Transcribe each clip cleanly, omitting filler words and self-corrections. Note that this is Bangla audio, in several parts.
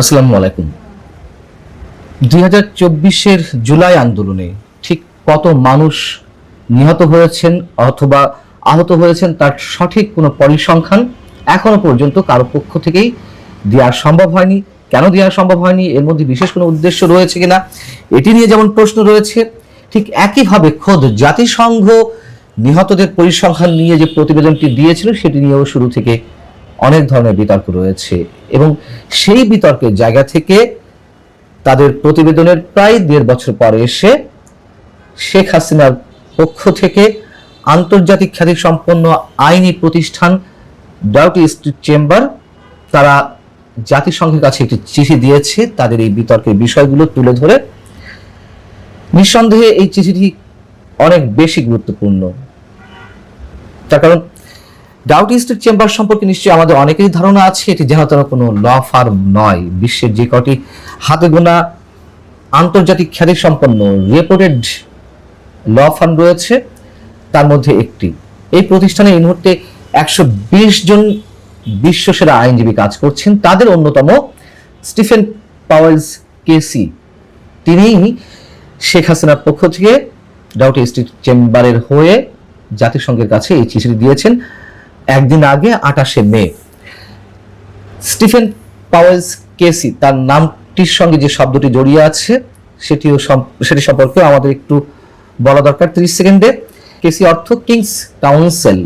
আসসালামু আলাইকুম। 2024-এর জুলাই আন্দোলনে ঠিক কত মানুষ নিহত হয়েছেন অথবা আহত হয়েছেন তার সঠিক কোনো পরিসংখ্যান এখনো পর্যন্ত কারো পক্ষ থেকেই দেওয়া সম্ভব হয়নি। কেন দেওয়া সম্ভব হয়নি, এর মধ্যে বিশেষ কোনো উদ্দেশ্য রয়েছে কিনা এটি নিয়ে যেমন প্রশ্ন রয়েছে, ঠিক একইভাবে খোদ জাতিসংঘ নিহতদের পরিসংখ্যান নিয়ে যে প্রতিবেদনটি দিয়েছিল সেটি নিয়েও শুরু থেকে অনেক ধরনের বিতর্ক রয়েছে এবং সেই বিতর্কের জায়গা থেকে তাদের প্রতিবেদনের প্রায় 1.5 বছর পরে এসে শেখ হাসিনার পক্ষ থেকে আন্তর্জাতিক খ্যাতিসম্পন্ন আইনি প্রতিষ্ঠান ডাউটি স্ট্রিট চেম্বার তারা জাতিসংঘের কাছে একটি চিঠি দিয়েছে তাদের এই বিতর্কের বিষয়গুলো তুলে ধরে। নিঃসন্দেহে এই চিঠিটি অনেক বেশি গুরুত্বপূর্ণ, তার কারণ ডাউটি স্ট্রিট চেম্বার সম্পর্কে নিশ্চয়ই আমাদের অনেকেরই ধারণা আছে এটি যেন তেন কোনো ল ফার্ম নয়। বিশ্বের যে কটি হাতে গোনা আন্তর্জাতিক খ্যাতিসম্পন্ন রেপুটেড ল ফার্ম রয়েছে তার মধ্যে একটি। এই প্রতিষ্ঠানে এই মুহূর্তে 120 জন বিশ্বসেরা আইনজীবী কাজ করছেন। তাদের অন্যতম স্টিফেন পাওয়েলস কেসি, তিনি শেখ হাসিনার পক্ষ থেকে ডাউটি স্ট্রিট চেম্বারের হয়ে জাতিসংঘের কাছে এই চিঠি দিয়েছেন একদিন আগে, 28শে মে। স্টিফেন পাওয়েলস কেসি, তার নামটির সঙ্গে যে শব্দটি জড়িয়ে আছে সেটি সম্পর্কে আমাদের একটু বলা দরকার 30 সেকেন্ডে। কেসি অর্থ কিংস কাউন্সিল,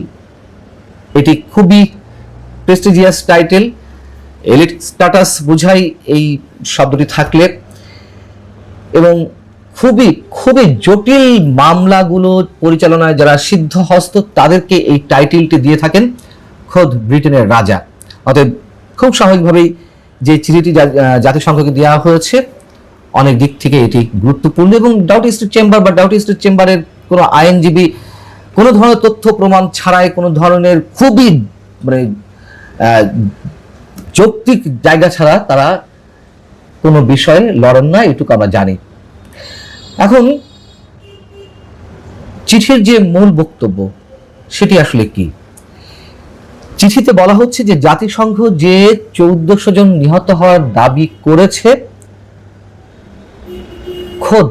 এটি খুবই প্রেস্টিজিয়াস টাইটেল, এলিট স্ট্যাটাস বোঝাই এই শব্দটি থাকলে, এবং খুবই খুবই জটিল মামলাগুলো পরিচালনায় যারা সিদ্ধহস্ত তাদেরকে এই টাইটেলটি দিয়ে থাকেন খোদ ব্রিটেনের রাজা। অতএব খুব স্বাভাবিকভাবেই যে চিঠিটি জাতিসংঘকে দেওয়া হয়েছে অনেক দিক থেকে এটি গুরুত্বপূর্ণ এবং ডাউটি স্ট্রিট চেম্বার বা ডাউটি স্ট্রিট চেম্বারের কোনো আইনজীবী কোনো ধরনের তথ্য প্রমাণ ছাড়াই কোনো ধরনের খুবই যৌক্তিক জায়গা ছাড়া তারা কোনো বিষয়ে লড়েন না, এটুকু আমরা জানি। এখন চিঠির যে মূল বক্তব্য সেটি আসলে কি? চিঠিতে বলা হচ্ছে যে জাতিসংঘ যে 1400 জন নিহত হওয়ার দাবি করেছে, খোদ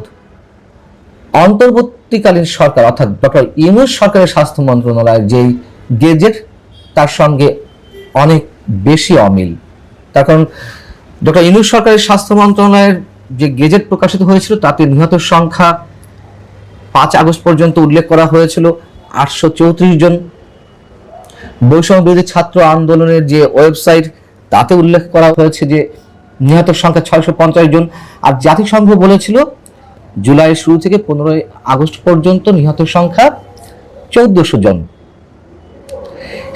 অন্তর্বর্তীকালীন সরকার অর্থাৎ ডক্টর ইউনূস সরকারের স্বাস্থ্য মন্ত্রণালয়ের যে গেজেট তার সঙ্গে অনেক বেশি অমিল। তার কারণ ডক্টর ইউনূস সরকারের স্বাস্থ্য মন্ত্রণালয়ের যে গেজেট প্রকাশিত হয়েছিল তাতে নিহতের সংখ্যা 5 আগস্ট পর্যন্ত উল্লেখ করা হয়েছিল 834 জন। বৈষম্য বিরোধী ছাত্র আন্দোলনের যে ওয়েবসাইট তাতে উল্লেখ করা হয়েছে যে নিহতের সংখ্যা 650 জন। আর জাতিসংঘ বলেছিল জুলাইয়ের শুরু থেকে 15 আগস্ট পর্যন্ত নিহতের সংখ্যা 1400 জন।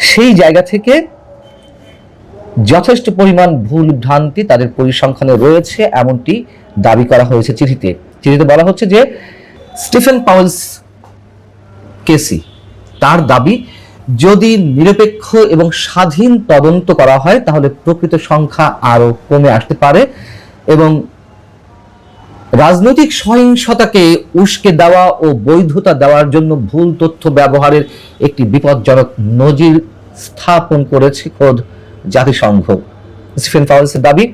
সেই জায়গা থেকে যথেষ্ট পরিমাণ ভুল ভ্রান্তি তাদের পরিসংখ্যানে রয়েছে এমনটি দাবি করা হয়েছে চিঠিতে। চিঠিতে বলা হচ্ছে যে স্টিফেন পাওয়েলস কেসি তার দাবি যদি নিরপেক্ষ এবং স্বাধীন তদন্ত করা হয় তাহলে প্রকৃত সংখ্যা আরো কমে আসতে পারে এবং রাজনৈতিক সহিংসতাকে উস্কে দেওয়া ও বৈধতা দেওয়ার জন্য ভুল তথ্য ব্যবহারের একটি বিপজ্জনক নজির স্থাপন করেছে খোদ জাতিসংঘ। স্টিফেন পাওয়েলসের দাবি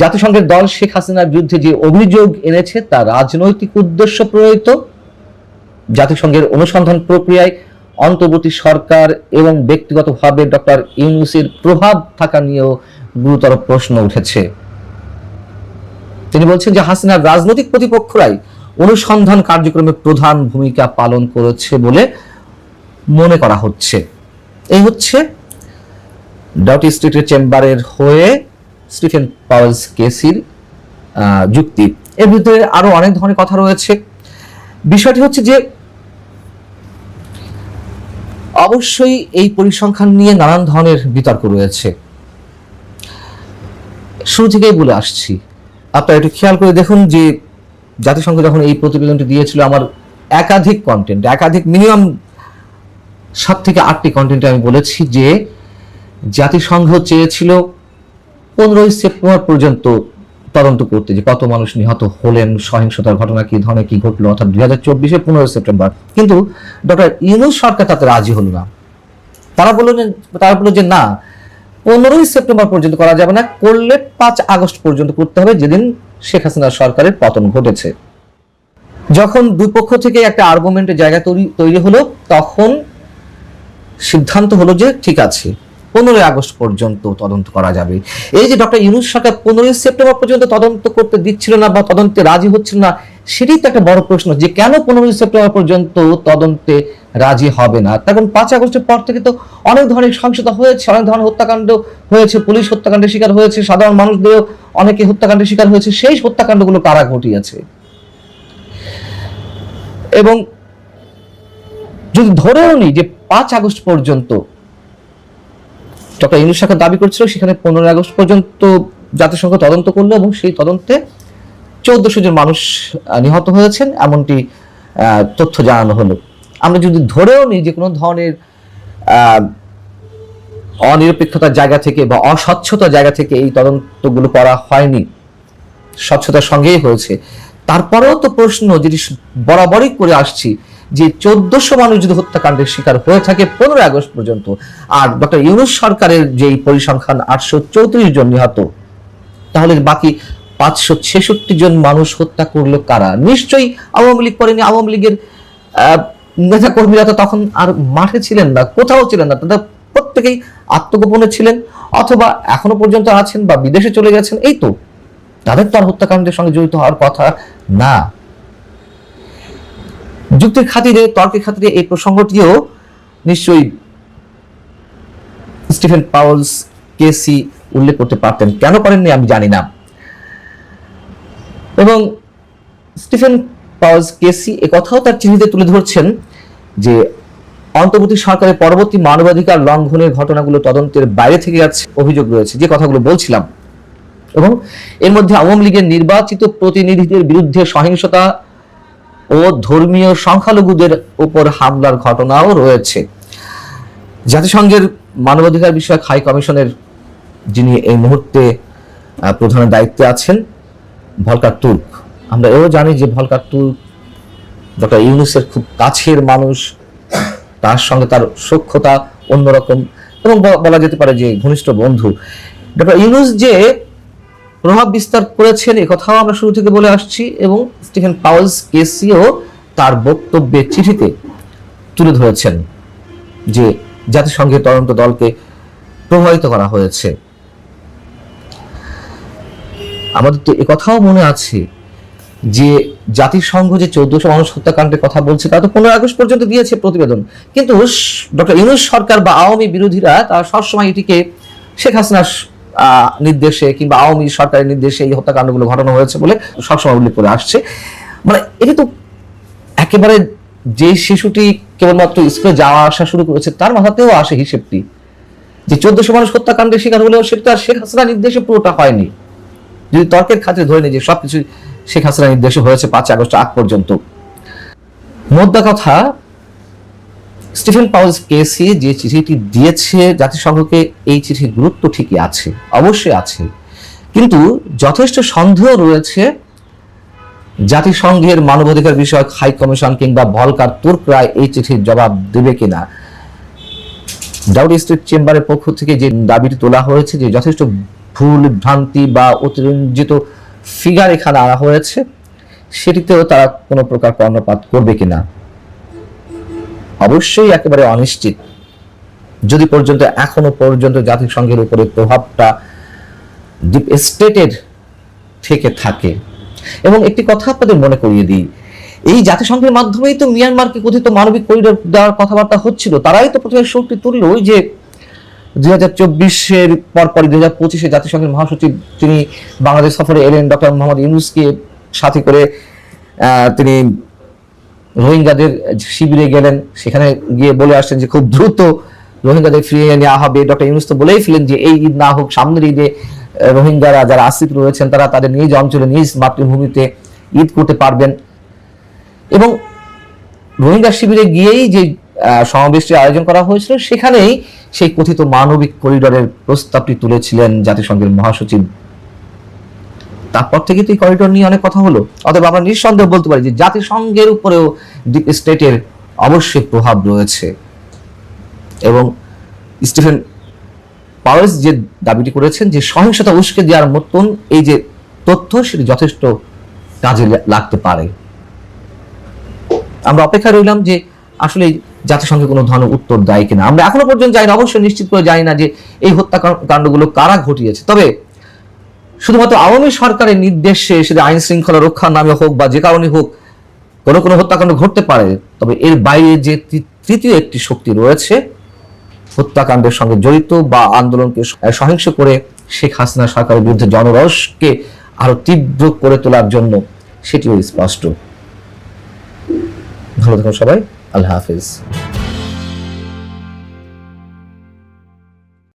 জাতিসংঘের দল শেখ হাসিনার বিরুদ্ধে যে অভিযোগ এনেছে তা রাজনৈতিক উদ্দেশ্য প্রণোদিত। জাতিসংঘের অনুসন্ধান প্রক্রিয়ায় অন্তর্বর্তী সরকার এবং ব্যক্তিগতভাবে ডক্টর ইউনূসের প্রভাব থাকা নিয়েও গুরুতর প্রশ্ন উঠেছে। তিনি বলছেন যে হাসিনার রাজনৈতিক প্রতিপক্ষরাই অনুসন্ধান কার্যক্রমে প্রধান ভূমিকা পালন করেছে বলে মনে করা হচ্ছে। এই হচ্ছে ডাউটি স্ট্রিটের চেম্বারের হয়ে স্টিফেন পাওয়েলস কেসির যুক্তি। এর ভিতরে আরো অনেক ধরনের কথা রয়েছে। বিষয়টি হচ্ছে যে অবশ্যই এই পরিসংখ্যান নিয়ে নানান ধরনের বিতর্ক রয়েছে। শুরু থেকেই বলে আসছি, আপনারা একটু খেয়াল করে দেখুন যে জাতিসংঘ যখন এই প্রতিবেদনটি দিয়েছিল আমার একাধিক মিনিমাম 7 থেকে 8টি কন্টেন্টে আমি বলেছি যে জাতিসংঘ চেয়েছিল 15 সেপ্টেম্বর পর্যন্ত তদন্ত করতে, যে কত মানুষ নিহত হলেন, সহিংসতার ঘটনা কি ধরনের কি ঘটলো, অর্থাৎ 2024-এ 15 সেপ্টেম্বর। কিন্তু ডক্টর ইউনূস সরকার তাতে রাজি হলো না। তারা বলল যে না, 15 সেপ্টেম্বর পর্যন্ত করা যাবে না, করলে 5 আগস্ট পর্যন্ত করতে হবে, যেদিন শেখ হাসিনা সরকারের পতন ঘটেছে। যখন দুই পক্ষ থেকে একটা আর্গুমেন্টের জায়গা তৈরি হলো, তখন সিদ্ধান্ত হলো যে ঠিক আছে 15 আগস্ট পর্যন্ত তদন্ত করা যাবে। এই যে ডক্টর ইউনূস সরকার 15 সেপ্টেম্বর পর্যন্ত তদন্ত করতে দিচ্ছিল না বা তদন্তে রাজি হচ্ছিল না, সেটাই তো একটা বড় প্রশ্ন, যে কেন 15 সেপ্টেম্বর পর্যন্ত তদন্তে রাজি হবে না। তখন 5 আগস্টের পর থেকে তো অনেক ধরনের সহিংসতা হয়েছে, অনেক ধরনের হত্যাকাণ্ড হয়েছে, পুলিশ হত্যাকাণ্ডের শিকার হয়েছে, সাধারণ মানুষদেরও অনেকে হত্যাকাণ্ডের শিকার হয়েছে। সেই হত্যাকাণ্ডগুলো কারা ঘটিয়েছে? এবং যদি ধরেও নিই যে 5 আগস্ট পর্যন্ত ডক্টর ইউনূস সরকার দাবি করছিল, সেখানে 15 আগস্ট পর্যন্ত জাতিসংঘ তদন্ত করলো এবং সেই তদন্তে 1400 জন মানুষ নিহত হয়েছেন, এমনটি তথ্য জানানো হলো। আমরা যদি ধরেও নিই যে কোনো ধরনের অনিরপেক্ষতার জায়গা থেকে বা অস্বচ্ছতার জায়গা থেকে এই তদন্তগুলো করা হয়নি, স্বচ্ছতার সঙ্গেই হয়েছে, তারপরেও তো প্রশ্ন যেটি বরাবরই করে আসছি, যে 1400 মানুষ যদি হত্যাকাণ্ডের শিকার হয়ে থাকে 15 আগস্ট পর্যন্ত, আর ডক্টর ইউনূস সরকারের যে পরিসংখ্যান 834 জন নিহত, তাহলে বাকি 566 জন মানুষ হত্যা করলো কারা? নিশ্চয়ই আওয়ামী লীগ করেনি। আওয়ামী লীগের নেতা কর্মীরা তো তখন আর মাঠে ছিলেন না, কোথাও ছিলেন না, তাদের প্রত্যেকেই আত্মগোপনে ছিলেন, অথবা এখনো পর্যন্ত আছেন বা বিদেশে চলে গেছেন। এই তো, তাদের তো আর হত্যাকাণ্ডের সঙ্গে জড়িত হওয়ার কথা না। যুক্তির খাতিরে, তর্কের খাতিরে এই প্রসঙ্গটিও নিশ্চয়ই স্টিফেন পাওয়েলস কেসি উল্লেখ করতে পারতেন, কেন করেননি আমি জানি না। এবং স্টিফেন পাওয়েলস কেসি একথাও তার চিঠিতে তুলে ধরছেন যে অন্তর্বর্তী সরকারের পরবর্তী মানবাধিকার লঙ্ঘনের ঘটনাগুলো তদন্তের বাইরে থেকে যাচ্ছে, অভিযোগ রয়েছে, যে কথাগুলো বলছিলাম। এবং এর মধ্যে আওয়ামী লীগের নির্বাচিত প্রতিনিধিদের বিরুদ্ধে সহিংসতা ও ধর্মীয় সংখ্যালঘুদের উপর হামলার ঘটনাও রয়েছে। জাতিসংঘের মানবাধিকার বিষয়ক হাই কমিশনের যিনি এই মুহূর্তে প্রধান দায়িত্বে আছেন, ভলকার তুর্ক, আমরা এও জানি যে ভলকার তুর্ক ডক্টর ইউনূসের খুব কাছের মানুষ, তার সঙ্গে তার সখ্যতা অন্যরকম, এবং বলা যেতে পারে যে ঘনিষ্ঠ বন্ধু। ডক্টর ইউনূস যে প্রভাব বিস্তার করেছেন এ কথাও আমরা শুরু থেকে বলে আসছি, এবং স্টিফেন পাওয়েলস কেসিও তার বক্তব্যে চিঠিতে তুলে ধরেছেন যে জাতিসংঘের তদন্ত দলকে প্রভাবিত করা হয়েছে। আমাদের তো একথাও মনে আছে যে জাতিসংঘ যে 1400 মানুষ হত্যাকাণ্ডের কথা বলছে, তা তো 15 আগস্ট পর্যন্ত দিয়েছে প্রতিবেদন, কিন্তু ডক্টর ইউনূস সরকার বা আওয়ামী বিরোধীরা তারা সবসময় এটিকে শেখ হাসিনার নির্দেশে কিংবা আওয়ামী সরকারের নির্দেশে এই হত্যাকাণ্ডগুলো ঘটানো হয়েছে বলে সবসময় উল্লেখ করে আসছে। মানে এটি তো একেবারে যে শিশুটি কেবলমাত্র স্কুলে যাওয়া আসা শুরু করেছে তার মাথাতেও আসে হিসেবটি, যে 1400 মানুষ হত্যাকাণ্ডের শিকার হলেও সেটা শেখ হাসিনার নির্দেশে পুরোটা হয়নি। যদি তর্কের খাতিরে ধরে নিই যে সবকিছু শেখ হাসিনার নির্দেশে হয়েছে 5 আগস্ট আগ পর্যন্ত। মোদ্দা কথা, স্টিফেন পাওয়েলস কেসি যে চিঠিটি দিয়েছে জাতিসংঘকে, এই চিঠির গুরুত্ব ঠিকই আছে, অবশ্যই আছে, কিন্তু যথেষ্ট সন্দেহ রয়েছে জাতিসংঘের মানবাধিকার বিষয়ক হাই কমিশন কিংবা ভলকার তুর্করা এই চিঠির জবাব দেবে কিনা। ডাউটি স্টেট চেম্বারের পক্ষ থেকে যে দাবিটি তোলা হয়েছে যে যথেষ্ট ভুল ভ্রান্তি বা অতিরঞ্জিত ফিগার এখানে আনা হয়েছে, সেটিতেও তারা কোনো প্রকার কর্ণপাত করবে কিনা অবশ্যই একেবারে অনিশ্চিত, যদি পর্যন্ত এখনো পর্যন্ত জাতিসংঘের উপরে প্রভাবটা ডিপ স্টেটের থেকে থাকে। এবং একটি কথা আপনাদের মনে করিয়ে দিই, এই জাতিসংঘের মাধ্যমেই তো মিয়ানমারকে কথিত মানবিক করিডোর দেওয়ার কথাবার্তা হচ্ছিল, তারাই তো প্রথমে শক্তি তুলল। ওই যে 2024-এর পরপরই 2025-এ জাতিসংঘের মহাসচিব তিনি বাংলাদেশ সফরে এলেন, ডক্টর মোহাম্মদ ইউনূসকে সাথে করে তিনি রোহিঙ্গাদের শিবিরে গেলেন, সেখানে গিয়ে বলে আসছেন যে খুব দ্রুত রোহিঙ্গাদের ফিরিয়ে নেওয়া হবে। ডক্টর ইউনূস তো বলেই ফেলেন যে এই ঈদ না হোক, সামনের ঈদে রোহিঙ্গারা যারা আশ্রিত রয়েছেন তারা তাদের নিজ অঞ্চলে নিজ মাতৃভূমিতে ঈদ করতে পারবেন। এবং রোহিঙ্গা শিবিরে গিয়েই যে সমাবেশটি আয়োজন করা হয়েছিল, সেখানেই সেই কথিত মানবিক করিডোরের প্রস্তাবটি তুলেছিলেন জাতিসংঘের মহাসচিব। তারপর থেকে তো এই করিডোর নিয়ে অনেক কথা হলো। অতএব আমরা নিঃসন্দেহ বলতে পারি যে জাতিসংঘের উপরেও ডিপ স্টেটের অবশ্যই প্রভাব রয়েছে। এবং স্টিফেন পাওয়েলস যে দাবিটি করেছেন যে সহিংসতা উস্কে দেওয়ার মতন এই যে তথ্য সেটি যথেষ্ট কাজে লাগতে পারে। আমরা অপেক্ষা রইলাম যে আসলে জাতিসংঘে কোনো ধরনের উত্তর দেয় কিনা। আমরা এখনো পর্যন্ত জানি না, অবশ্যই নিশ্চিত করে জানি না যে এই হত্যাকাণ্ডগুলো কারা ঘটিয়েছে। তবে শুধুমাত্র আওয়ামী সরকারের নির্দেশে সেটা আইন শৃঙ্খলা রক্ষার নামে হোক বা যে কারণে হোক কোনো কোনো হত্যাকাণ্ড ঘটতে পারে, তবে এর বাইরে যে তৃতীয় একটি শক্তি রয়েছে হত্যাকাণ্ডের সঙ্গে জড়িত বা আন্দোলনকে সহিংস করে শেখ হাসিনা সরকারের বিরুদ্ধে জনরোষকে আরো তীব্র করে তোলার জন্য, সেটিও স্পষ্ট। ভালো থাকুন সবাই, আল্লাহ হাফিজ।